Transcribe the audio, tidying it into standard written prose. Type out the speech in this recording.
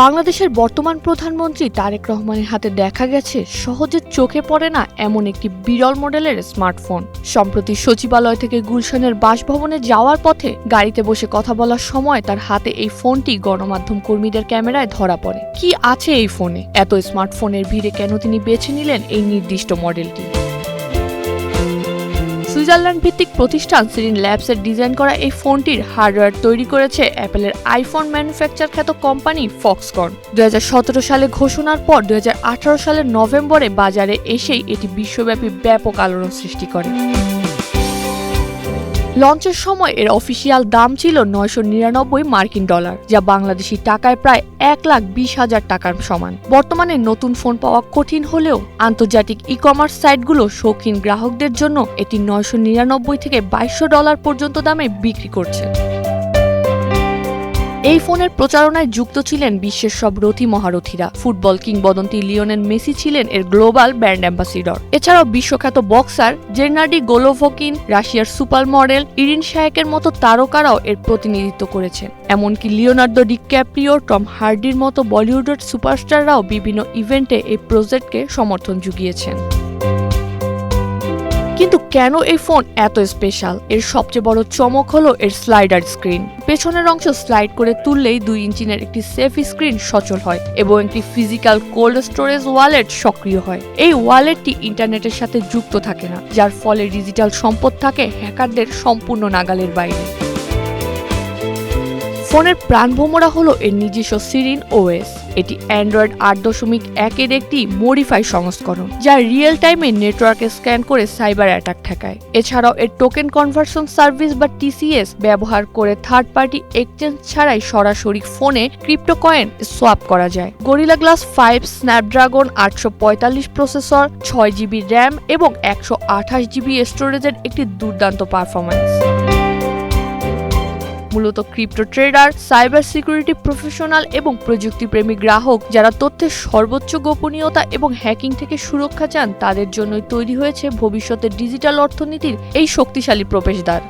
বাংলাদেশের বর্তমান প্রধানমন্ত্রী তারেক রহমানের হাতে দেখা গেছে সহজে চোখে পড়ে না এমন একটি বিরল মডেলের স্মার্টফোন। সম্প্রতি সচিবালয় থেকে গুলশানের বাসভবনে যাওয়ার পথে গাড়িতে বসে কথা বলার সময় তার হাতে এই ফোনটি গণমাধ্যম কর্মীদের ক্যামেরায় ধরা পড়ে। কি আছে এই ফোনে? এত স্মার্টফোনের ভিড়ে কেন তিনি বেছে নিলেন এই নির্দিষ্ট মডেলটি? সুইজারল্যান্ড ভিত্তিক প্রতিষ্ঠান সিরিন ল্যাবসের ডিজাইন করা এই ফোনটির হার্ডওয়্যার তৈরি করেছে অ্যাপেলের আইফোন ম্যানুফ্যাকচার খ্যাত কোম্পানি ফক্সকন। 2017 সালে ঘোষণার পর 2018 সালের নভেম্বরে বাজারে এসেই এটি বিশ্বব্যাপী ব্যাপক আলোড়ন সৃষ্টি করে। লঞ্চের সময় এর অফিসিয়াল দাম ছিল $999, যা বাংলাদেশি টাকায় প্রায় 1,20,000 টাকার সমান। বর্তমানে নতুন ফোন পাওয়া কঠিন হলেও আন্তর্জাতিক ই-কমার্স সাইটগুলো শৌখিন গ্রাহকদের জন্য এটি $999 থেকে $2,200 পর্যন্ত দামে বিক্রি করছে। এই ফোনের প্রচারণায় যুক্ত ছিলেন বিশ্বের সব রথী মহারথীরা। ফুটবল কিংবদন্তি লিওনেল মেসি ছিলেন এর গ্লোবাল ব্র্যান্ড অ্যাম্বাসিডর। এছাড়াও বিশ্বখ্যাত বক্সার জেরনাডি গোলোভকিন, রাশিয়ার সুপার মডেল ইরিন শায়েকের মতো তারকারাও এর প্রতিনিধিত্ব করেছেন। এমনকি লিওনার্দো ডিক্যাপ্রিও, টম হার্ডির মতো বলিউডের সুপারস্টাররাও বিভিন্ন ইভেন্টে এই প্রজেক্টকে সমর্থন জুগিয়েছেন। কিন্তু কেন এই ফোন এত স্পেশাল? এর সবচেয়ে বড় চমক হলো এর স্লাইডার স্ক্রিন। পেছনের অংশ স্লাইড করে তুললেই 2 ইঞ্চির একটি সেফ স্ক্রিন সচল হয় এবং একটি ফিজিক্যাল কোল্ড স্টোরেজ ওয়ালেট সক্রিয় হয়। এই ওয়ালেটটি ইন্টারনেটের সাথে যুক্ত থাকে না, যার ফলে ডিজিটাল সম্পদ থাকে হ্যাকারদের সম্পূর্ণ নাগালের বাইরে। ফোনের প্রাণভোমরা হলো এর নিজস্ব সিরিন ওএস। এটি অ্যান্ড্রয়েড 8.1 একটি মডিফাই সংস্করণ, যা রিয়েল টাইমে নেটওয়ার্কে স্ক্যান করে সাইবার অ্যাটাক ঠেকায়। এছাড়াও এর টোকেন কনভার্সন সার্ভিস বা টিসিএস ব্যবহার করে থার্ড পার্টি এক্সচেঞ্জ ছাড়াই সরাসরি ফোনে ক্রিপ্টো কয়েন সোয়াপ করা যায়। Gorilla Glass 5 Snapdragon 845 processor, 6GB RAM এবং 128GB স্টোরেজের একটি দুর্দান্ত পারফরম্যান্স। মূলত crypto trader, cyber security professional এবং প্রযুক্তিপ্রেমী গ্রাহক যারা তথ্যের সর্বোচ্চ গোপনীয়তা এবং হ্যাকিং থেকে সুরক্ষা চান, তাদের জন্যই তৈরি হয়েছে ভবিষ্যতের ডিজিটাল অর্থনীতির এই শক্তিশালী প্রবেশদ্বার।